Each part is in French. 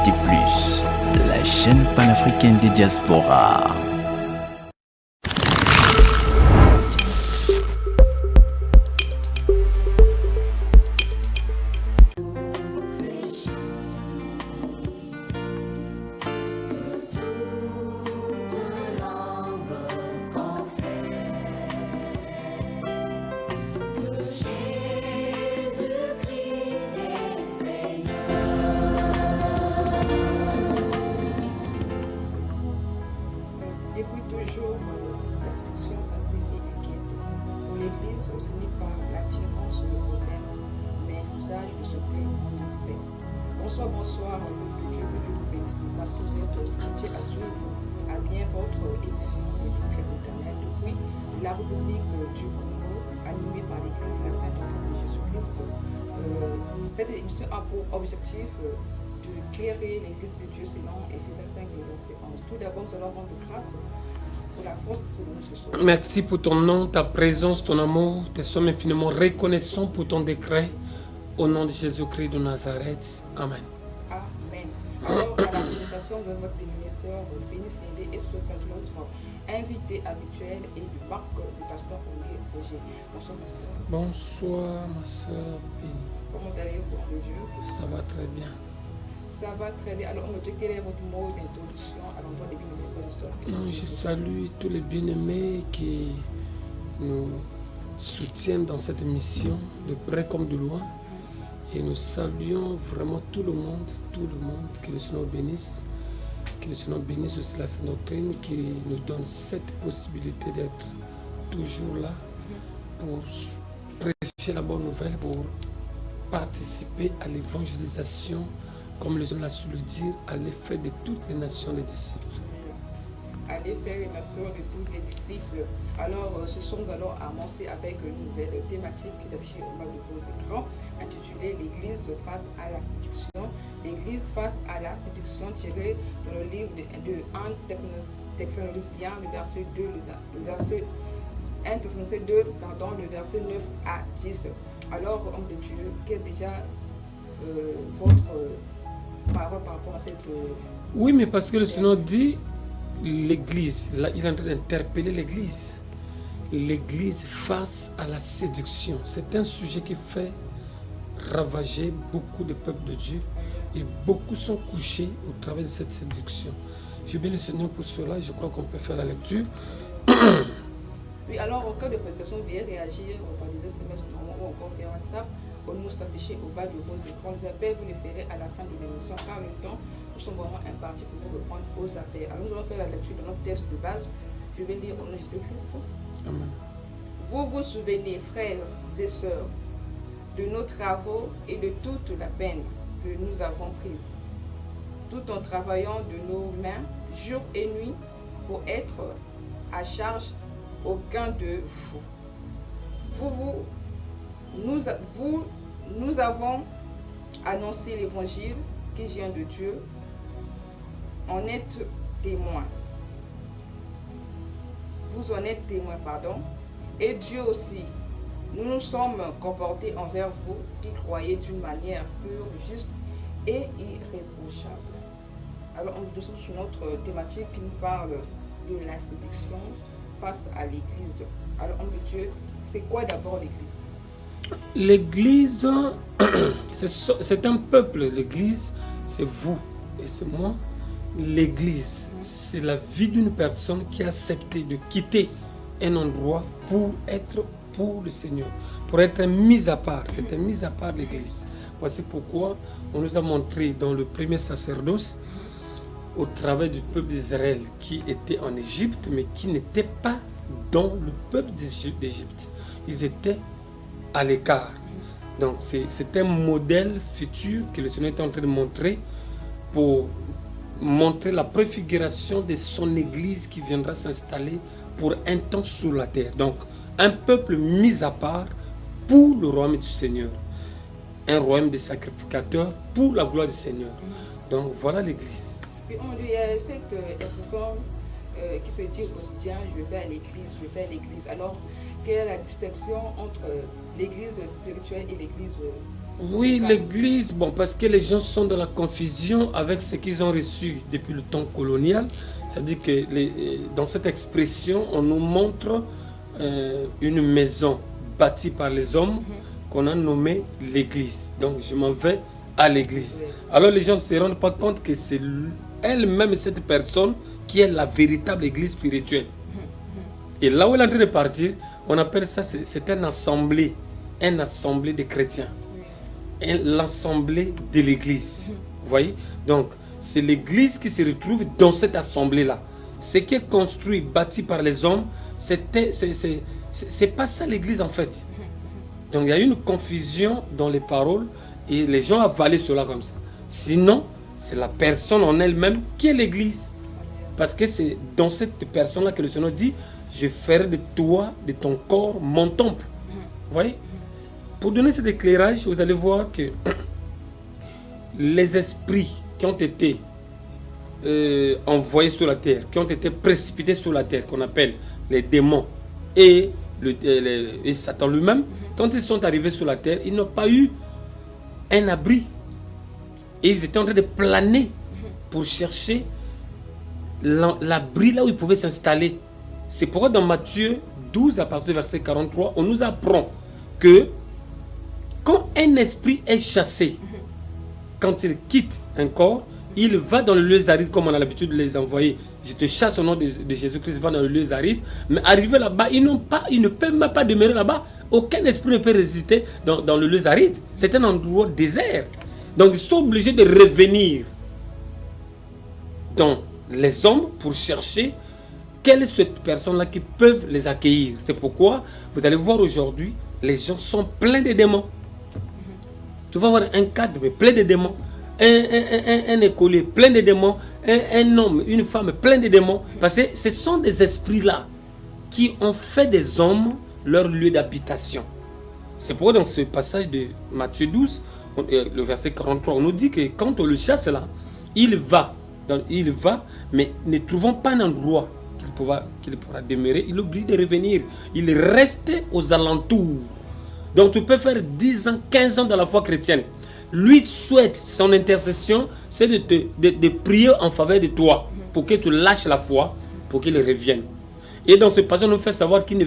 RT+, la chaîne panafricaine des diasporas. Depuis toujours, la solution facile et inquiète. Pour l'Église, ce n'est pas l'attirance le problème, mais l'usage de ce que l'on en fait. Bonsoir, bonsoir, peuple de Dieu, que Dieu vous bénisse. Nous partons tous scotchés à suivre à bien votre émission de titre éternel depuis la République du Congo, animée par l'Église La Sainte Doctrine de Jésus-Christ. Cette émission a pour objectif de éclairer l'Église de Dieu selon Éphésiens 5, verset 11. Tout d'abord, nous allons rendre grâce pour la force que nous ce soir. Merci pour ton nom, ta présence, ton amour. Te sommes infiniment reconnaissants pour ton décret. Au nom de Jésus-Christ de Nazareth. Amen. Amen. Alors, à la présentation de votre béni sœur, Béni Sindé et ce par notre invité habituel et du parc du pasteur André Roger. Bonsoir, pasteur. Bonsoir, ma soeur Béni. Comment allez-vous, mon Dieu? Ça va très bien. Ça va très bien. Alors, mon Dieu, quel est votre mot d'introduction à l'endroit des bien-aimés frères et sœurs? Je salue tous les bien-aimés qui nous soutiennent dans cette mission, de près comme de loin. Et nous saluons vraiment tout le monde, que le Seigneur bénisse. Que le Seigneur bénisse aussi la Sainte Doctrine qui nous donne cette possibilité d'être toujours là pour prêcher la bonne nouvelle, pour participer à l'évangélisation, comme le Seigneur l'a su le dire, à l'effet de toutes les nations des disciples. Allez faire les nations de tous les disciples. Alors, ce soir, nous allons amorcer avec une nouvelle thématique qui est affichée au bas de vos écrans, intitulée L'Église face à la séduction. L'Église face à la séduction, tirée dans le livre de 1 Thessaloniciens, le verset 2, le verset 1 Thessaloniciens 2, pardon, le verset 9 à 10. Alors, homme de Dieu, quelle est déjà votre parole par rapport à cette... Oui, mais parce que le Seigneur dit l'Église, là, il est en train d'interpeller l'Église. L'Église face à la séduction. C'est un sujet qui fait ravager beaucoup de peuples de Dieu et beaucoup sont couchés au travers de cette séduction. Je bénis le Seigneur pour cela, je crois qu'on peut faire la lecture. Oui, alors en cas de prédication, veuillez réagir par des SMS normaux ou encore via WhatsApp. Au nous affiché au bas de vos écrans. Les appels, vous les ferez à la fin de l'émission, car le temps, nous sommes vraiment impartis pour nous répondre aux appels. Alors nous allons faire la lecture de notre texte de base. Je vais lire au nom de Jésus-Christ. Amen. Vous vous souvenez, frères et sœurs, de nos travaux et de toute la peine que nous avons prise, tout en travaillant de nos mains, jour et nuit, pour être à charge aucun de vous. Nous avons annoncé l'évangile qui vient de Dieu. En êtes témoins. Vous en êtes témoins, pardon. Et Dieu aussi. Nous nous sommes comportés envers vous qui croyez d'une manière pure, juste et irréprochable. Alors, nous sommes sur notre thématique qui nous parle de la séduction face à l'Église. Alors, homme de Dieu, c'est quoi d'abord l'Église? L'Église, c'est un peuple. L'Église, c'est vous et c'est moi. L'Église, c'est la vie d'une personne qui a accepté de quitter un endroit pour être pour le Seigneur, pour être mise à part. C'était mise à part l'Église. Voici pourquoi on nous a montré dans le premier sacerdoce, au travers du peuple d'Israël qui était en Égypte, mais qui n'était pas dans le peuple d'Égypte. Ils étaient à l'écart. Donc c'est un modèle futur que le Seigneur est en train de montrer pour montrer la préfiguration de son Église qui viendra s'installer pour un temps sur la terre. Donc un peuple mis à part pour le royaume du Seigneur. Un royaume de sacrificateurs pour la gloire du Seigneur. Donc voilà l'Église. Puis on lui a cette expression qui se dit au quotidien, je vais à l'église. Alors, quelle est la distinction entre l'église spirituelle et l'église Oui, l'Église, bon, parce que les gens sont dans la confusion avec ce qu'ils ont reçu depuis le temps colonial. C'est-à-dire que dans cette expression, on nous montre une maison bâtie par les hommes qu'on a nommée l'Église. Donc, je m'en vais à l'Église. Oui. Alors, les gens ne se rendent pas compte que c'est elle-même, cette personne, qui est la véritable Église spirituelle. Et là où elle est en train de partir, on appelle ça, c'est un assemblée de chrétiens. L'assemblée de l'Église. Vous voyez? Donc, c'est l'Église qui se retrouve dans cette assemblée-là. Ce qui est construit, bâti par les hommes, c'est pas ça l'Église en fait. Donc, il y a une confusion dans les paroles et les gens avalent cela comme ça. Sinon, c'est la personne en elle-même qui est l'Église. Parce que c'est dans cette personne-là que le Seigneur dit, je ferai de toi, de ton corps, mon temple. Vous voyez? Pour donner cet éclairage, vous allez voir que les esprits qui ont été envoyés sur la terre, qui ont été précipités sur la terre, qu'on appelle les démons et Satan lui-même, quand ils sont arrivés sur la terre, ils n'ont pas eu un abri. Et ils étaient en train de planer pour chercher l'abri là où ils pouvaient s'installer. C'est pourquoi dans Matthieu 12, à partir du verset 43, on nous apprend que quand un esprit est chassé, quand il quitte un corps, il va dans le lieu aride comme on a l'habitude de les envoyer. Je te chasse au nom de Jésus-Christ, va dans le lieu aride. Mais arrivé là-bas, ils ne peuvent même pas demeurer là-bas. Aucun esprit ne peut résister dans le lieu aride. C'est un endroit désert. Donc ils sont obligés de revenir dans les hommes pour chercher quelle est cette personne-là qui peuvent les accueillir. C'est pourquoi vous allez voir aujourd'hui, les gens sont pleins de démons. Tu vas voir un cadre plein de démons, un écolier plein de démons, un homme, une femme plein de démons. Parce que ce sont des esprits-là qui ont fait des hommes leur lieu d'habitation. C'est pourquoi dans ce passage de Matthieu 12, le verset 43, on nous dit que quand on le chasse là, il va, mais ne trouvant pas un endroit qu'il pourra demeurer, il oublie de revenir. Il reste aux alentours. Donc tu peux faire 10 ans, 15 ans dans la foi chrétienne. Lui souhaite, son intercession, c'est de prier en faveur de toi, pour que tu lâches la foi, pour qu'il revienne. Et dans ce passage, on nous fait savoir qu'il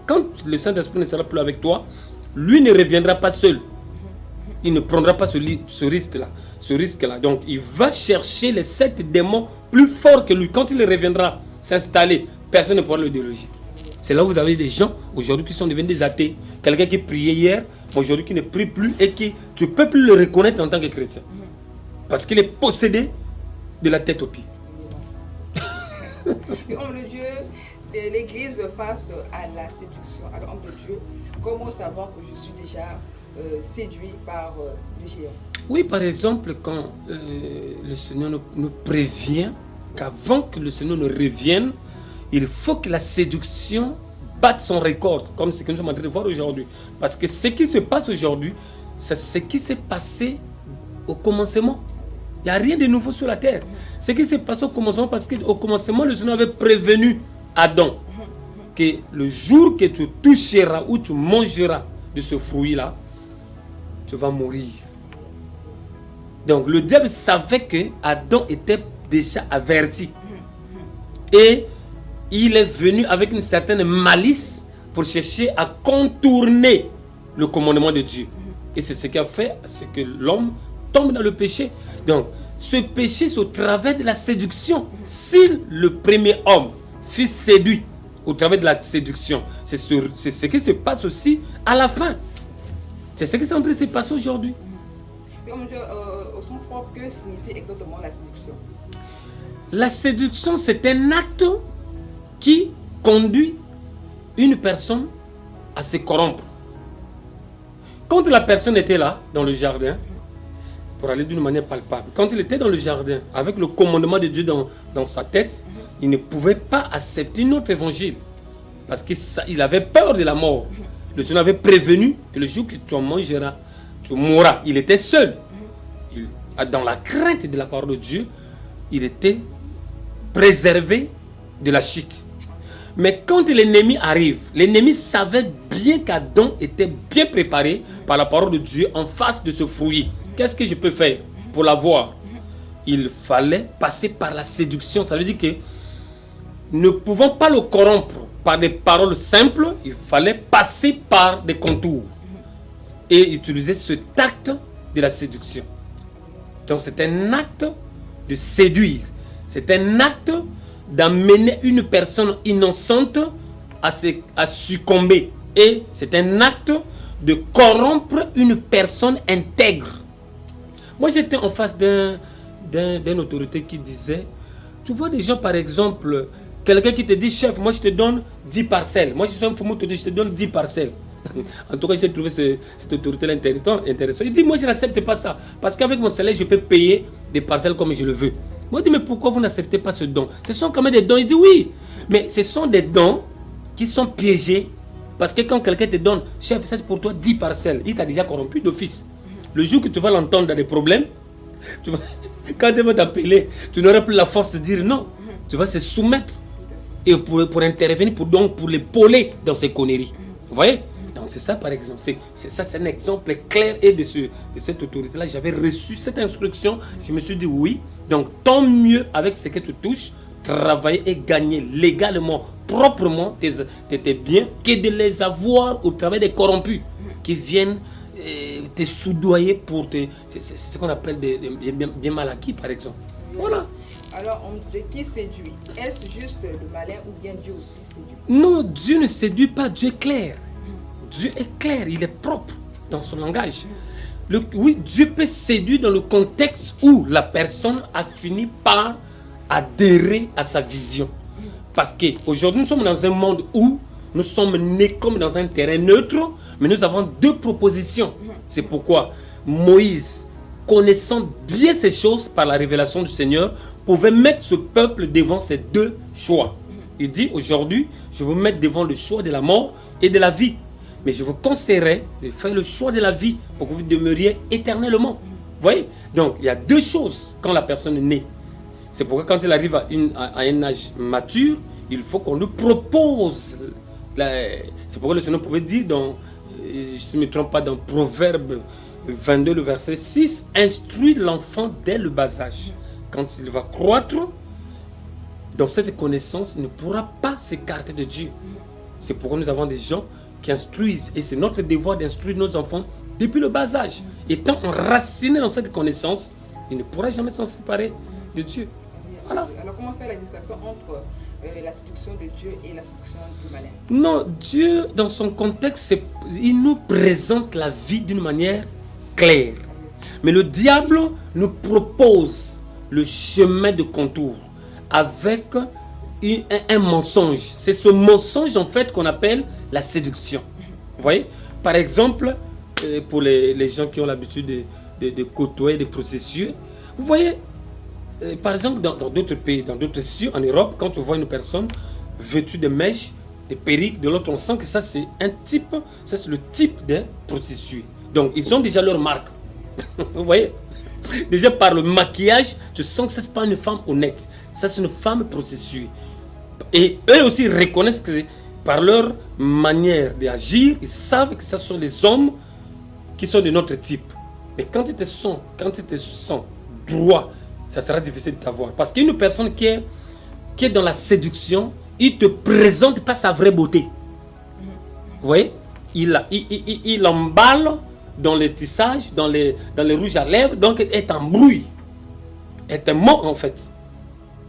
quand le Saint-Esprit ne sera plus avec toi, lui ne reviendra pas seul. Il ne prendra pas ce risque-là. Donc il va chercher les 7 démons plus forts que lui. Quand il reviendra s'installer, personne ne pourra le déloger. C'est là où vous avez des gens aujourd'hui qui sont devenus des athées. Quelqu'un qui priait hier, aujourd'hui qui ne prie plus et qui tu ne peux plus le reconnaître en tant que chrétien. Parce qu'il est possédé de la tête aux pieds. Et homme de Dieu, l'Église face à la séduction. Alors homme de Dieu, comment savoir que je suis déjà séduit par les géants? Oui, par exemple, quand le Seigneur nous prévient qu'avant que le Seigneur ne revienne, il faut que la séduction batte son record, comme ce que nous sommes en train de voir aujourd'hui. Parce que ce qui se passe aujourd'hui, c'est ce qui s'est passé au commencement. Il n'y a rien de nouveau sur la terre. Ce qui s'est passé au commencement, parce qu'au commencement, le Seigneur avait prévenu Adam que le jour que tu toucheras ou tu mangeras de ce fruit-là, tu vas mourir. Donc le diable savait que Adam était déjà averti. Et il est venu avec une certaine malice pour chercher à contourner le commandement de Dieu. Et c'est ce qui a fait, c'est que l'homme tombe dans le péché. Donc, ce péché, c'est au travers de la séduction. Si le premier homme fut séduit au travers de la séduction, c'est ce qui se passe aussi à la fin. C'est ce qui est en train de se passer aujourd'hui. Au sens propre, que signifie exactement la séduction? La séduction, c'est un acte qui conduit une personne à se corrompre. Quand la personne était là, dans le jardin, pour aller d'une manière palpable, quand il était dans le jardin, avec le commandement de Dieu dans sa tête, il ne pouvait pas accepter notre évangile. Parce qu'il avait peur de la mort. Le Seigneur avait prévenu que le jour que tu en mangeras, tu mourras. Il était seul. Dans la crainte de la parole de Dieu, il était préservé de la chute. Mais quand l'ennemi arrive, l'ennemi savait bien qu'Adam était bien préparé par la parole de Dieu en face de ce fruit, qu'est-ce que je peux faire pour l'avoir? Il fallait passer par la séduction. Ça veut dire que ne pouvant pas le corrompre par des paroles simples, il fallait passer par des contours et utiliser ce acte de la séduction. Donc c'est un acte de séduire. C'est un acte d'amener une personne innocente à succomber. Et c'est un acte de corrompre une personne intègre. Moi j'étais en face d'une autorité qui disait, tu vois des gens par exemple, quelqu'un qui te dit, chef, moi je te donne 10 parcelles. Moi je suis un fou, je te donne 10 parcelles. En tout cas, j'ai trouvé cette autorité-là intéressante. Il dit, moi je n'accepte pas ça. Parce qu'avec mon salaire, je peux payer des parcelles comme je le veux. Moi je dis, mais pourquoi vous n'acceptez pas ce don? Ce sont quand même des dons. Il dit, oui, mais ce sont des dons qui sont piégés. Parce que quand quelqu'un te donne, chef, c'est pour toi 10 parcelles, il t'a déjà corrompu d'office. Le jour que tu vas l'entendre dans des problèmes, quand il va t'appeler, tu n'auras plus la force de dire non. Tu vas se soumettre et pour intervenir, pour l'épauler dans ses conneries. Vous voyez? Donc c'est ça par exemple. C'est un exemple clair et de cette autorité-là. J'avais reçu cette instruction. Je me suis dit oui. Donc tant mieux avec ce que tu touches, travailler et gagner légalement, proprement tes biens, que de les avoir au travers des corrompus qui viennent te soudoyer pour c'est ce qu'on appelle des biens mal acquis par exemple. Voilà. Alors, qui séduit? Est-ce juste le malin ou bien Dieu aussi séduit? Non, Dieu ne séduit pas, Dieu est clair. Dieu est clair, il est propre dans son langage. Oui, Dieu peut séduire dans le contexte où la personne a fini par adhérer à sa vision. Parce qu'aujourd'hui, nous sommes dans un monde où nous sommes nés comme dans un terrain neutre, mais nous avons deux propositions. C'est pourquoi Moïse, connaissant bien ces choses par la révélation du Seigneur, pouvait mettre ce peuple devant ces deux choix. Il dit, aujourd'hui, je vous mettre devant le choix de la mort et de la vie. Mais je vous conseillerais de faire le choix de la vie pour que vous demeuriez éternellement. Vous voyez? Donc, il y a deux choses quand la personne est née. C'est pourquoi quand il arrive à un âge mature, il faut qu'on lui propose. C'est pourquoi le Seigneur pouvait dire, si je ne me trompe pas, dans Proverbe 22, le verset 6, instruit l'enfant dès le bas âge. Quand il va croître dans cette connaissance, il ne pourra pas s'écarter de Dieu. C'est pourquoi nous avons des gens qui instruisent. Et c'est notre devoir d'instruire nos enfants depuis le bas âge. Étant enracinés dans cette connaissance, il ne pourra jamais s'en séparer de Dieu. Voilà. Alors comment faire la distinction entre la séduction de Dieu et la séduction du malin? Non, Dieu, dans son contexte, il nous présente la vie d'une manière claire. Mais le diable nous propose le chemin de contour avec un mensonge. C'est ce mensonge en fait qu'on appelle la séduction. Vous voyez? Par exemple, pour les gens qui ont l'habitude de côtoyer des processus, vous voyez, par exemple, dans d'autres pays, dans d'autres cieux, en Europe, quand on voit une personne vêtue de mèches, de perruques, de l'autre, on sent que ça c'est un type, ça c'est le type de prostituée. Donc ils ont déjà leur marque. Vous voyez? Déjà par le maquillage, tu sens que ça c'est pas une femme honnête. Ça c'est une femme prostituée. Et eux aussi reconnaissent que par leur manière d'agir, ils savent que ce sont les hommes qui sont de notre type. Mais quand ils te sont droit, ça sera difficile de t'avoir. Parce qu'une personne qui est dans la séduction, il ne te présente pas sa vraie beauté. Vous voyez? Il emballe dans les tissages, dans les rouges à lèvres, donc elle t'embrouille. Elle te ment en fait.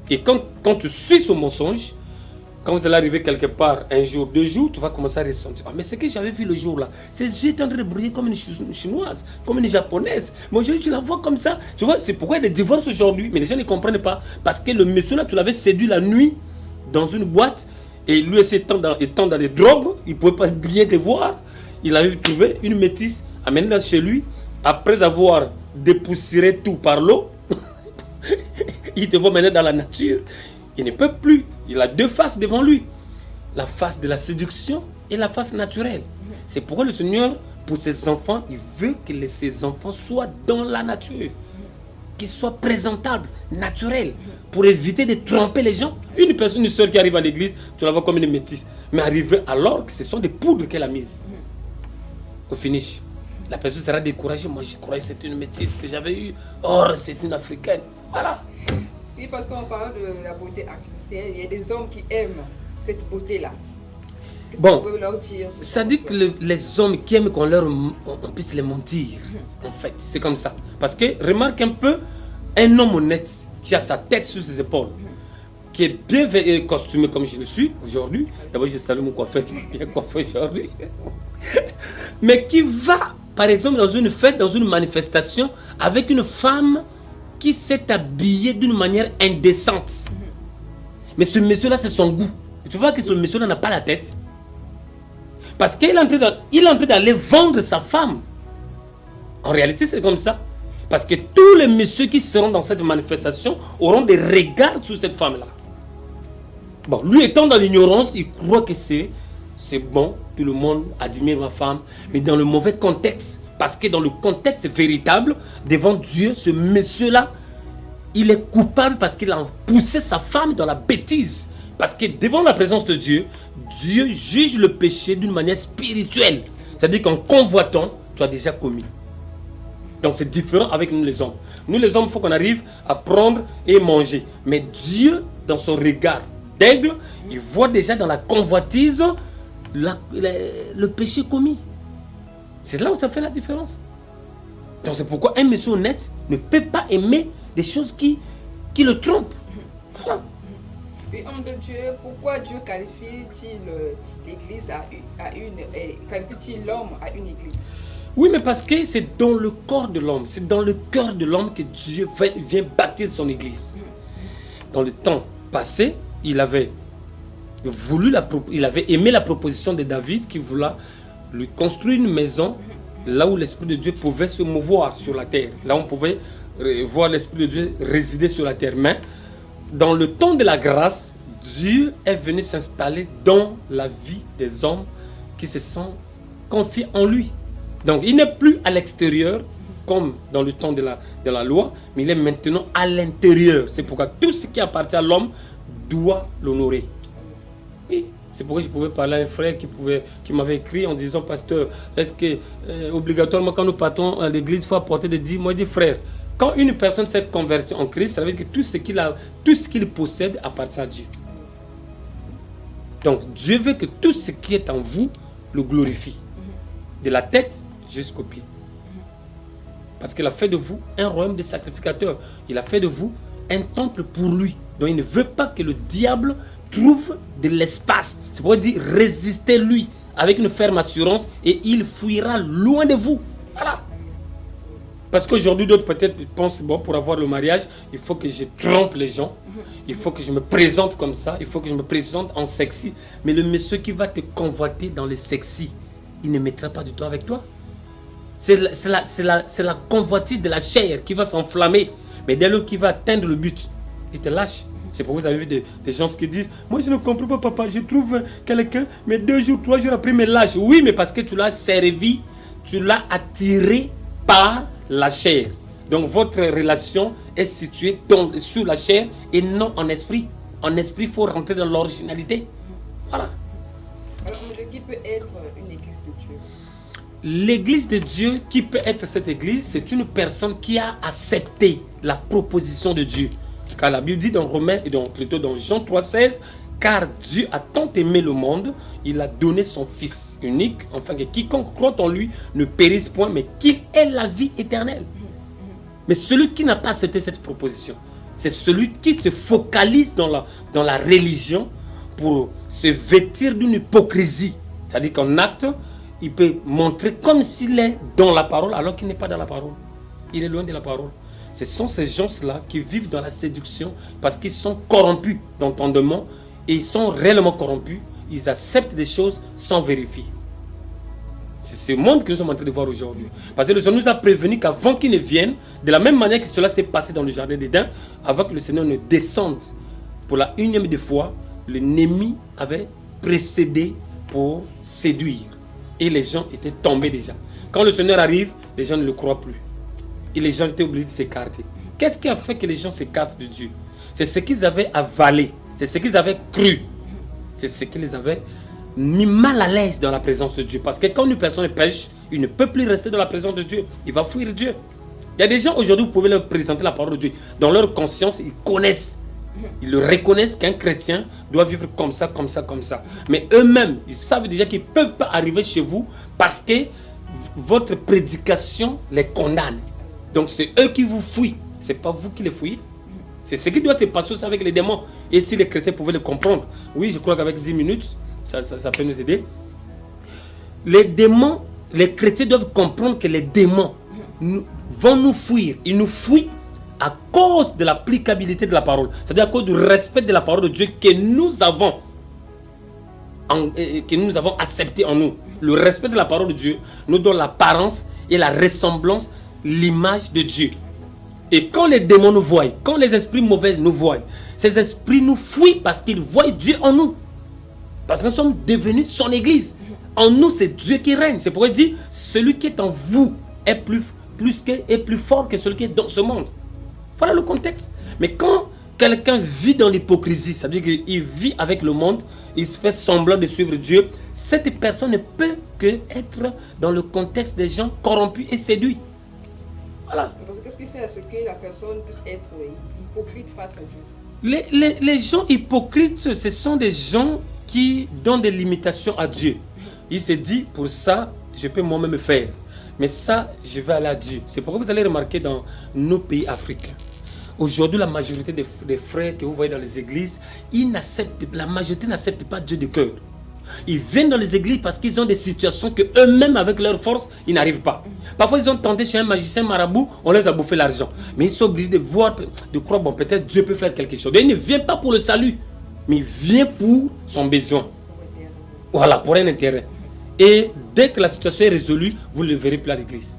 Et quand tu suis ce mensonge, quand vous allez arriver quelque part, un jour, 2 jours, tu vas commencer à ressentir. Ah, mais ce que j'avais vu le jour là, ses yeux étaient en train de briller comme une chinoise, comme une japonaise. Mais aujourd'hui, tu la vois comme ça. Tu vois, c'est pourquoi il y a des divorces aujourd'hui. Mais les gens ne comprennent pas. Parce que le monsieur là, tu l'avais séduit la nuit dans une boîte. Et lui aussi, étant dans les drogues, il ne pouvait pas bien te voir. Il avait trouvé une métisse amenée chez lui. Après avoir dépoussiéré tout par l'eau, il te voit maintenant dans la nature. Il ne peut plus. Il a 2 faces devant lui. La face de la séduction et la face naturelle. C'est pourquoi le Seigneur, pour ses enfants, il veut que ses enfants soient dans la nature. Qu'ils soient présentables, naturels. Pour éviter de tromper les gens. Une personne, une soeur qui arrive à l'église, tu la vois comme une métisse. Mais arrivé alors que ce sont des poudres qu'elle a mises. Au finish, la personne sera découragée. Moi, je croyais que c'était une métisse que j'avais eue. Or, c'est une africaine. Voilà. Oui, parce qu'on parle de la beauté artificielle. Il y a des hommes qui aiment cette beauté-là. Qu'est-ce Bon, que vous pouvez leur dire sur ça ça? dit que les hommes qui aiment on puisse les mentir. En fait, c'est comme ça. Parce que, remarque un peu, un homme honnête qui a sa tête sur ses épaules, qui est bien costumé comme je le suis aujourd'hui. D'abord, je salue mon coiffeur qui est bien coiffé aujourd'hui. Mais qui va, par exemple, dans une fête, dans une manifestation, avec une femme qui s'est habillée d'une manière indécente. Mais ce monsieur-là, c'est son goût. Tu vois que ce monsieur-là n'a pas la tête. Parce qu'il est en train d'aller vendre sa femme. En réalité, c'est comme ça. Parce que tous les messieurs qui seront dans cette manifestation auront des regards sur cette femme-là. Bon, lui étant dans l'ignorance, il croit que c'est bon, tout le monde admire ma femme, mais dans le mauvais contexte. Parce que dans le contexte véritable, devant Dieu, ce monsieur-là, il est coupable parce qu'il a poussé sa femme dans la bêtise. Parce que devant la présence de Dieu, Dieu juge le péché d'une manière spirituelle. C'est-à-dire qu'en convoitant, tu as déjà commis. Donc c'est différent avec nous les hommes. Nous les hommes, il faut qu'on arrive à prendre et manger. Mais Dieu, dans son regard d'aigle, il voit déjà dans la convoitise le péché commis. C'est là où ça fait la différence. Donc c'est pourquoi un monsieur honnête ne peut pas aimer des choses qui le trompent. Voilà. Puis, homme de Dieu, pourquoi Dieu qualifie-t-il l'église qualifie-t-il l'homme à une église? Oui, mais parce que c'est dans le corps de l'homme, c'est dans le cœur de l'homme que Dieu vient bâtir son église. Dans le temps passé, il avait aimé la proposition de David qui voulait lui construire une maison là où l'Esprit de Dieu pouvait se mouvoir sur la terre. Là où on pouvait voir l'Esprit de Dieu résider sur la terre. Mais dans le temps de la grâce, Dieu est venu s'installer dans la vie des hommes qui se sont confiés en lui. Donc il n'est plus à l'extérieur comme dans le temps de la loi, mais il est maintenant à l'intérieur. C'est pourquoi tout ce qui appartient à l'homme doit l'honorer. Oui, c'est pourquoi je pouvais parler à un frère qui m'avait écrit en disant: pasteur, est-ce que obligatoirement quand nous partons à l'église, il faut apporter des dîmes? Moi je dis: frère, quand une personne s'est convertie en Christ, ça veut dire que tout ce qu'il possède appartient à Dieu. Donc Dieu veut que tout ce qui est en vous le glorifie. De la tête jusqu'aux pieds. Parce qu'il a fait de vous un royaume de sacrificateurs. Il a fait de vous un temple pour lui. Donc il ne veut pas que le diable trouve de l'espace. C'est pourquoi il dit: résistez-lui avec une ferme assurance et il fuira loin de vous. Voilà. Parce qu'aujourd'hui, d'autres peut-être pensent: bon, pour avoir le mariage, il faut que je trompe les gens. Il faut que je me présente comme ça. Il faut que je me présente en sexy. Mais le monsieur qui va te convoiter dans le sexy, il ne mettra pas du temps avec toi. C'est la convoitise de la chair qui va s'enflammer. Mais dès lors qu'il va atteindre le but, il te lâche. C'est pourquoi vous avez vu des gens qui disent: moi je ne comprends pas, papa, je trouve quelqu'un, mais 2 jours, 3 jours après, il me lâche. Oui, mais parce que tu l'as servi, tu l'as attiré par la chair. Donc votre relation est située sur la chair et non en esprit. En esprit, il faut rentrer dans l'originalité. Voilà. Alors, qui peut être une église de Dieu? L'église de Dieu, qui peut être cette église? C'est une personne qui a accepté la proposition de Dieu. Car la Bible dit dans Romains, et plutôt dans Jean 3,16, car Dieu a tant aimé le monde, il a donné son Fils unique, afin que quiconque croit en lui ne périsse point, mais qu'il ait la vie éternelle. Mais celui qui n'a pas accepté cette proposition, c'est celui qui se focalise dans la religion pour se vêtir d'une hypocrisie. C'est-à-dire qu'en acte, il peut montrer comme s'il est dans la parole alors qu'il n'est pas dans la parole. Il est loin de la parole. Ce sont ces gens-là qui vivent dans la séduction parce qu'ils sont corrompus d'entendement et ils sont réellement corrompus. Ils acceptent des choses sans vérifier. C'est ce monde que nous sommes en train de voir aujourd'hui. Parce que le Seigneur nous a prévenu qu'avant qu'il ne vienne, de la même manière que cela s'est passé dans le jardin d'Éden, avant que le Seigneur ne descende pour la 1e fois, l'ennemi avait précédé pour séduire. Et les gens étaient tombés déjà. Quand le Seigneur arrive, les gens ne le croient plus. Et les gens étaient obligés de s'écarter. Qu'est-ce qui a fait que les gens s'écartent de Dieu? C'est ce qu'ils avaient avalé. C'est ce qu'ils avaient cru. C'est ce qui les avait mis mal à l'aise dans la présence de Dieu. Parce que quand une personne pêche, il ne peut plus rester dans la présence de Dieu. Il va fuir Dieu. Il y a des gens aujourd'hui, vous pouvez leur présenter la parole de Dieu. Dans leur conscience, ils connaissent. Ils le reconnaissent qu'un chrétien doit vivre comme ça, comme ça, comme ça. Mais eux-mêmes, ils savent déjà qu'ils ne peuvent pas arriver chez vous parce que votre prédication les condamne. Donc c'est eux qui vous fuient. Ce n'est pas vous qui les fouillez. C'est ce qui doit se passer aussi avec les démons. Et si les chrétiens pouvaient le comprendre, oui, je crois qu'avec 10 minutes, ça peut nous aider. Les démons, les chrétiens doivent comprendre que les démons vont nous fuir. Ils nous fuient à cause de l'applicabilité de la parole. C'est-à-dire à cause du respect de la parole de Dieu que nous avons accepté en nous. Le respect de la parole de Dieu nous donne l'apparence et la ressemblance, l'image de Dieu. Et quand les démons nous voient, quand les esprits mauvais nous voient, ces esprits nous fuient parce qu'ils voient Dieu en nous. Parce que nous sommes devenus son église. En nous, c'est Dieu qui règne. C'est pourquoi il dit, celui qui est en vous est plus fort que celui qui est dans ce monde. Voilà le contexte. Mais quand quelqu'un vit dans l'hypocrisie, ça veut dire qu'il vit avec le monde, il se fait semblant de suivre Dieu, cette personne ne peut qu'être dans le contexte des gens corrompus et séduits. Voilà. Qu'est-ce qui fait à ce que la personne puisse être hypocrite face à Dieu? Les gens hypocrites, ce sont des gens qui donnent des limitations à Dieu. Il se dit, pour ça, je peux moi-même faire. Mais ça, je vais aller à Dieu. C'est pourquoi vous allez remarquer dans nos pays africains. Aujourd'hui, la majorité des frères que vous voyez dans les églises, la majorité n'accepte pas Dieu de cœur. Ils viennent dans les églises parce qu'ils ont des situations que eux-mêmes, avec leur force, ils n'arrivent pas. Parfois, ils ont tenté chez un magicien marabout, on les a bouffé l'argent. Mais ils sont obligés de croire, bon, peut-être Dieu peut faire quelque chose. Et il ne vient pas pour le salut, mais il vient pour son besoin. Voilà, pour un intérêt. Et dès que la situation est résolue, vous ne le verrez plus à l'église.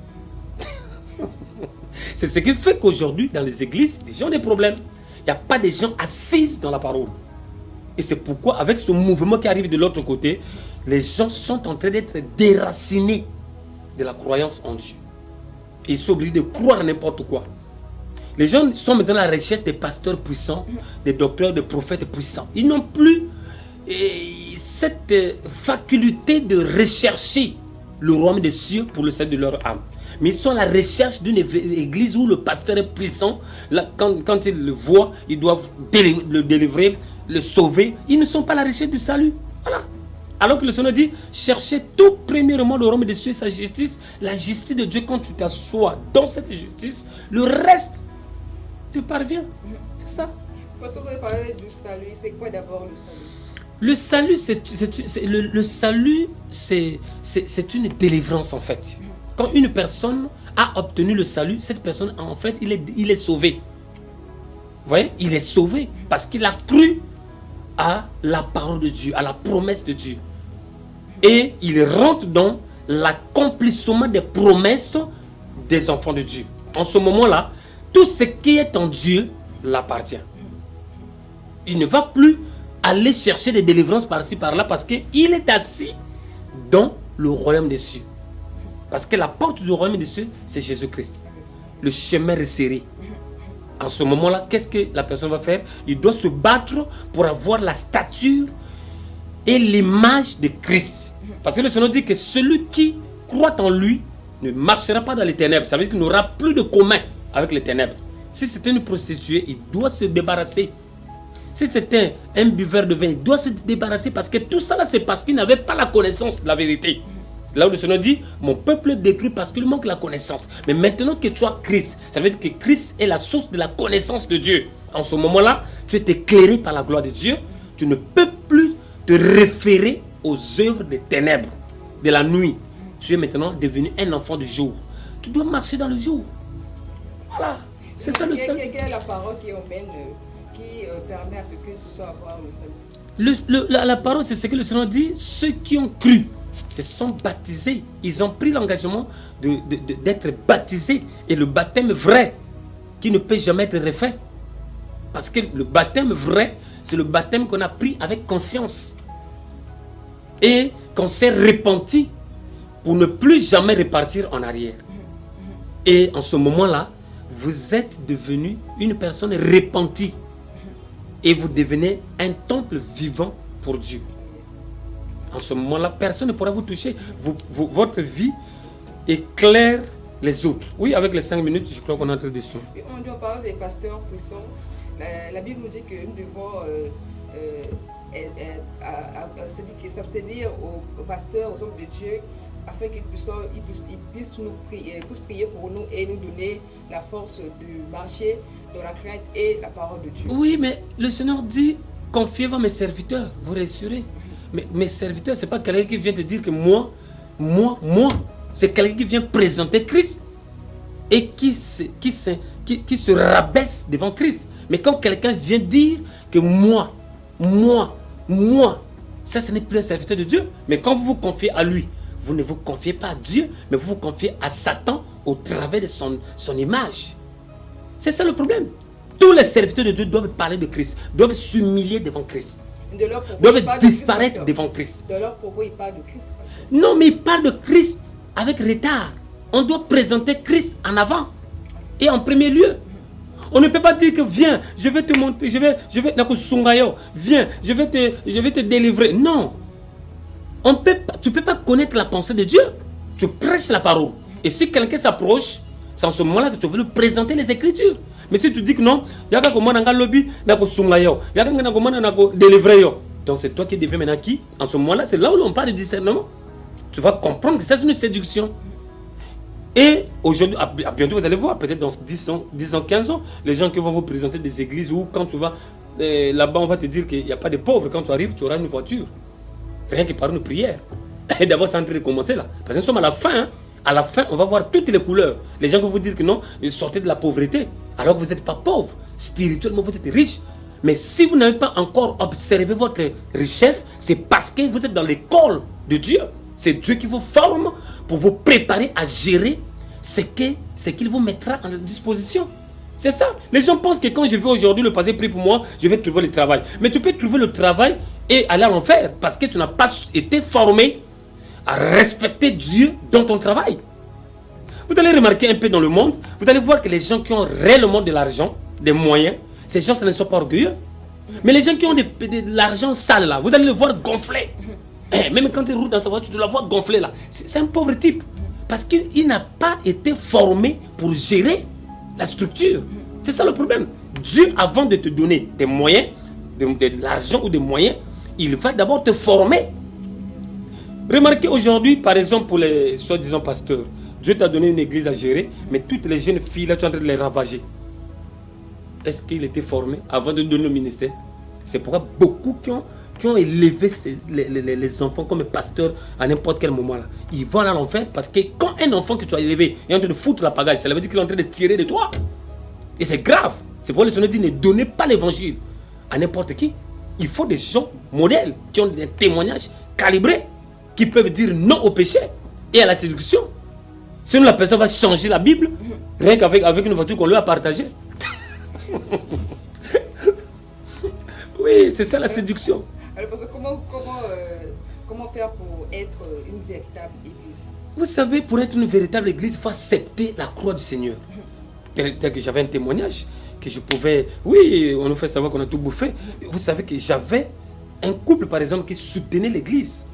C'est ce qui fait qu'aujourd'hui, dans les églises, les gens ont des problèmes. Il n'y a pas de gens assis dans la parole. Et c'est pourquoi, avec ce mouvement qui arrive de l'autre côté, les gens sont en train d'être déracinés de la croyance en Dieu. Ils sont obligés de croire à n'importe quoi. Les gens sont maintenant à la recherche des pasteurs puissants, des docteurs, des prophètes puissants. Ils n'ont plus cette faculté de rechercher le royaume des cieux pour le salut de leur âme. Mais ils sont à la recherche d'une église où le pasteur est puissant. Là, quand ils le voient, ils doivent le délivrer, le sauver. Ils ne sont pas à la recherche du salut. Voilà. Alors que le Seigneur dit, cherchez tout premièrement le royaume des cieux et sa justice. La justice de Dieu, quand tu t'assois dans cette justice, le reste te parvient. C'est ça. Quand on va parler du salut, c'est quoi d'abord le salut? Le salut, c'est une délivrance en fait. Quand une personne a obtenu le salut, cette personne, en fait, il est sauvé. Vous voyez, il est sauvé parce qu'il a cru à la parole de Dieu, à la promesse de Dieu. Et il rentre dans l'accomplissement des promesses des enfants de Dieu. En ce moment-là, tout ce qui est en Dieu l'appartient. Il ne va plus aller chercher des délivrances par-ci, par-là, parce qu'il est assis dans le royaume des cieux. Parce que la porte du royaume des cieux, c'est Jésus-Christ. Le chemin resserré. En ce moment-là, qu'est-ce que la personne va faire? Il doit se battre pour avoir la stature et l'image de Christ. Parce que le Seigneur dit que celui qui croit en lui ne marchera pas dans les ténèbres. Ça veut dire qu'il n'aura plus de commun avec les ténèbres. Si c'était une prostituée, il doit se débarrasser. Si c'était un buveur de vin, il doit se débarrasser parce que tout ça là, c'est parce qu'il n'avait pas la connaissance de la vérité. Là où le Seigneur dit, mon peuple est détruit parce qu'il manque la connaissance. Mais maintenant que tu as Christ, ça veut dire que Christ est la source de la connaissance de Dieu. En ce moment-là, tu es éclairé par la gloire de Dieu. Tu ne peux plus te référer aux œuvres des ténèbres, de la nuit. Tu es maintenant devenu un enfant du jour. Tu dois marcher dans le jour. Voilà. C'est ça le seul. Quelle est la parole qui emmène, qui permet à ce que tu puisses avoir le salut? La parole, c'est ce que le Seigneur dit. Ceux qui ont cru se sont baptisés. Ils ont pris l'engagement d'être baptisés. Et le baptême vrai, qui ne peut jamais être refait. Parce que le baptême vrai, c'est le baptême qu'on a pris avec conscience. Et qu'on s'est repenti pour ne plus jamais repartir en arrière. Et en ce moment-là, vous êtes devenu une personne repentie. Et vous devenez un temple vivant pour Dieu. en ce moment-là, personne ne pourra vous toucher. Votre vie éclaire les autres. Oui, avec les 5 minutes, je crois qu'on entre dessus. On doit parler des pasteurs puissants. La Bible nous dit que nous devons s'abstenir aux pasteurs, aux hommes de Dieu, afin qu'ils puissent prier pour nous et nous donner la force de marcher dans la crainte et la parole de Dieu. Oui, mais le Seigneur dit, confiez-vous à mes serviteurs, vous réussirez. Mais mes serviteurs, ce n'est pas quelqu'un qui vient te dire que moi, c'est quelqu'un qui vient présenter Christ et qui se rabaisse devant Christ. Mais quand quelqu'un vient dire que moi, ça, ce n'est plus un serviteur de Dieu. Mais quand vous vous confiez à lui, vous ne vous confiez pas à Dieu, mais vous vous confiez à Satan au travers de son image. C'est ça le problème. Tous les serviteurs de Dieu doivent parler de Christ, doivent s'humilier devant Christ, doivent disparaître devant Christ. De leur propos, ils parlent de Christ. Non, mais ils parlent de Christ avec retard. On doit présenter Christ en avant et en premier lieu. On ne peut pas dire que viens, je vais te montrer, viens, je vais te délivrer. Non. Tu ne peux pas connaître la pensée de Dieu. Tu prêches la parole. Et si quelqu'un s'approche, c'est en ce moment-là que tu veux lui présenter les Écritures. Mais si tu dis que non, donc c'est toi qui deviens maintenant qui? En ce moment-là, c'est là où on parle de discernement. Tu vas comprendre que ça c'est une séduction. Et aujourd'hui, bientôt vous allez voir, peut-être dans 10 ans, 15 ans, les gens qui vont vous présenter des églises où quand tu vas là-bas, on va te dire qu'il n'y a pas de pauvres. Quand tu arrives, tu auras une voiture. Rien que par une prière. Et d'abord, c'est en train de commencer là. Parce que nous sommes à la fin. Hein. À la fin, on va voir toutes les couleurs. Les gens vont vous dire que non, ils sortez de la pauvreté. Alors que vous n'êtes pas pauvre. Spirituellement, vous êtes riche. Mais si vous n'avez pas encore observé votre richesse, c'est parce que vous êtes dans l'école de Dieu. C'est Dieu qui vous forme pour vous préparer à gérer ce qu'il vous mettra à disposition. C'est ça. Les gens pensent que quand je vais aujourd'hui, le passé prie pour moi, je vais trouver le travail. Mais tu peux trouver le travail et aller à l'enfer parce que tu n'as pas été formé à respecter Dieu dans ton travail. Vous allez remarquer un peu dans le monde, vous allez voir que les gens qui ont réellement de l'argent, des moyens, ces gens ne sont pas orgueilleux. Mais les gens qui ont de l'argent sale là, vous allez le voir gonfler. Même quand il roule dans sa voiture, tu dois la voir gonfler là. C'est un pauvre type. Parce qu'il n'a pas été formé pour gérer la structure. C'est ça le problème. Dieu, avant de te donner des moyens, de l'argent ou des moyens, il va d'abord te former. Remarquez aujourd'hui, par exemple, pour les soi-disant pasteurs, Dieu t'a donné une église à gérer, mais toutes les jeunes filles là, tu es en train de les ravager. Est-ce qu'il était formé avant de donner le ministère? C'est pourquoi beaucoup qui ont élevé les enfants comme pasteurs à n'importe quel moment là, ils vont à l'enfer parce que quand un enfant que tu as élevé est en train de foutre la pagaille, ça veut dire qu'il est en train de tirer de toi. Et c'est grave. C'est pourquoi le Seigneur dit ne donnez pas l'évangile à n'importe qui. Il faut des gens modèles qui ont des témoignages calibrés, qui peuvent dire non au péché et à la séduction. Sinon la personne va changer la Bible rien qu'avec une voiture qu'on lui a partagée. Oui, c'est ça la séduction. Alors, comment faire pour être une véritable église? Vous savez, pour être une véritable église, il faut accepter la croix du Seigneur. Tel que j'avais un témoignage, que je pouvais... Oui, on nous fait savoir qu'on a tout bouffé. Vous savez que j'avais un couple, par exemple, qui soutenait l'église,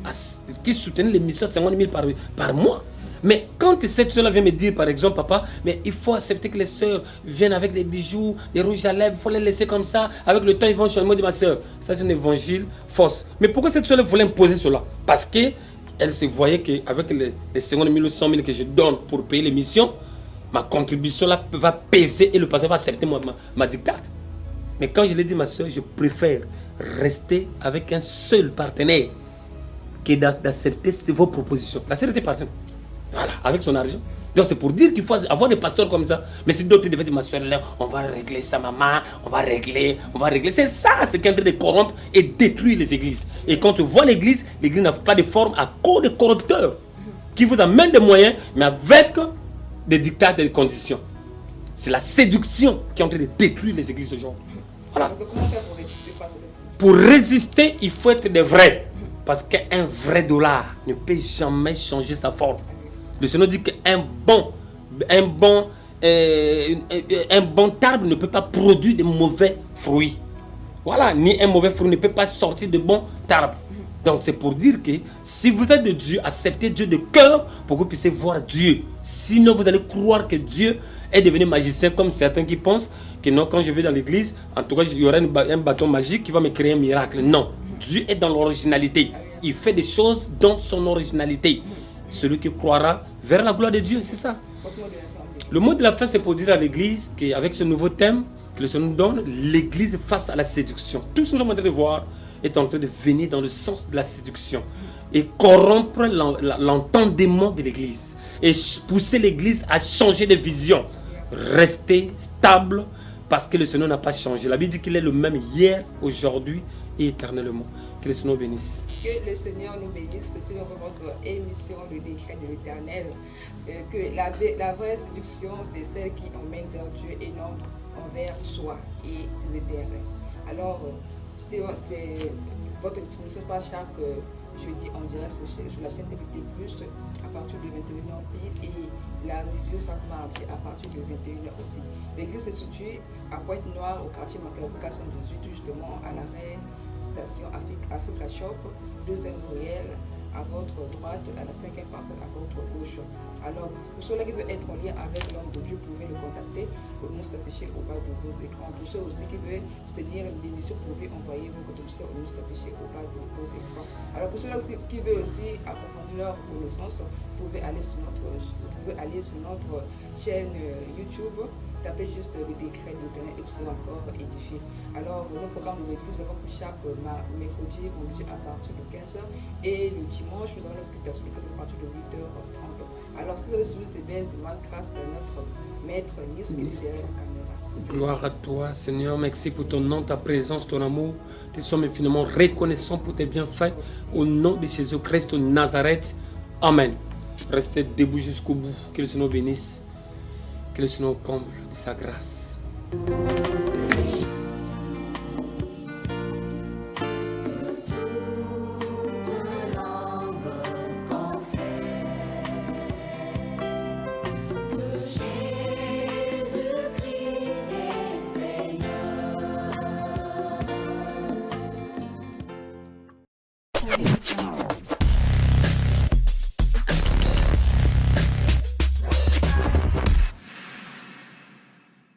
qui soutenait l'émission à 50 000 par mois. Mais quand cette soeur vient me dire, par exemple, papa, mais il faut accepter que les soeurs viennent avec des bijoux, des rouges à lèvres, il faut les laisser comme ça. Avec le temps, ils vont changer. Moi, je dis, ma soeur, ça c'est un évangile fausse. Mais pourquoi cette soeur voulait imposer cela? Parce qu'elle se voyait qu'avec les 50 000 ou 100 000 que je donne pour payer l'émission, ma contribution là va peser et le pasteur va accepter ma dictate. Mais quand je l'ai dit, ma soeur, je préfère rester avec un seul partenaire que d'accepter vos propositions. La sœur était partie. Voilà, avec son argent. Donc c'est pour dire qu'il faut avoir des pasteurs comme ça. Mais si d'autres devaient dire, ma soeur, là, on va régler ça, maman, on va régler. C'est ça, c'est qui est en train de corrompre et détruire les églises. Et quand tu vois l'église n'a pas de forme à cause de corrupteurs qui vous amènent des moyens, mais avec des dictats et des conditions. C'est la séduction qui est en train de détruire les églises aujourd'hui. Voilà. Comment faire pour résister face à cette... Pour résister, il faut être des vrais. Parce qu'un vrai dollar ne peut jamais changer sa forme. Le Seigneur dit qu'un bon arbre ne peut pas produire de mauvais fruits. Voilà, ni un mauvais fruit ne peut pas sortir de bon arbre. Donc c'est pour dire que si vous êtes de Dieu, acceptez Dieu de cœur pour que vous puissiez voir Dieu. Sinon vous allez croire que Dieu est devenu magicien comme certains qui pensent que non, quand je vais dans l'église, en tout cas il y aura un bâton magique qui va me créer un miracle. Non, Dieu est dans l'originalité. Il fait des choses dans son originalité. Celui qui croira verra la gloire de Dieu, c'est ça. Le mot de la fin, c'est pour dire à l'église qu'avec ce nouveau thème que le Seigneur nous donne, l'église face à la séduction. Tout ce que nous sommes en train de voir est en train de venir dans le sens de la séduction et corrompre l'entendement de l'église et pousser l'église à changer de vision. Rester stable parce que le Seigneur n'a pas changé. La Bible dit qu'il est le même hier, aujourd'hui et éternellement. Que le Seigneur bénisse. Que le Seigneur nous bénisse. C'était donc votre émission, le décret de l'Éternel. Que la vraie séduction, c'est celle qui emmène vers Dieu et non envers soi et ses intérêts. Alors, votre émission passe chaque jeudi en direct sur la chaîne TVT+, à partir de 21h et la review chaque mardi à partir de 21h aussi. L'église se situe à Pointe-Noire, au quartier Macabuca 118, justement à l'arrêt station Africa Shop, 2e ruelle, à votre droite, à la 5e parcelle à votre gauche. Alors, pour ceux qui veulent être en lien avec l'homme de Dieu, vous pouvez le contacter. Le nom est affiché au bas de vos écrans. Pour ceux aussi qui veulent soutenir l'émission, vous pouvez envoyer vos contributions. Le nom est affiché au bas de vos écrans. Alors, pour ceux qui veulent aussi approfondir leur connaissance, vous pouvez aller sur notre chaîne YouTube. Tapez juste le décret de l'Éternel et vous serez encore édifié. Alors, nos programmes de l'église, nous avons chaque mercredi, vendredi à partir de 15h et le dimanche, nous avons l'explication de à partir de 8h30. Alors, si vous avez suivi ces belles images grâce à notre maître Nice qui est derrière la caméra. Gloire à toi, Seigneur. Merci pour ton nom, ta présence, ton amour. Nous sommes infiniment reconnaissants pour tes bienfaits. Au nom de Jésus-Christ de Nazareth. Amen. Restez debout jusqu'au bout. Que le Seigneur bénisse. Que le Seigneur comble de sa grâce.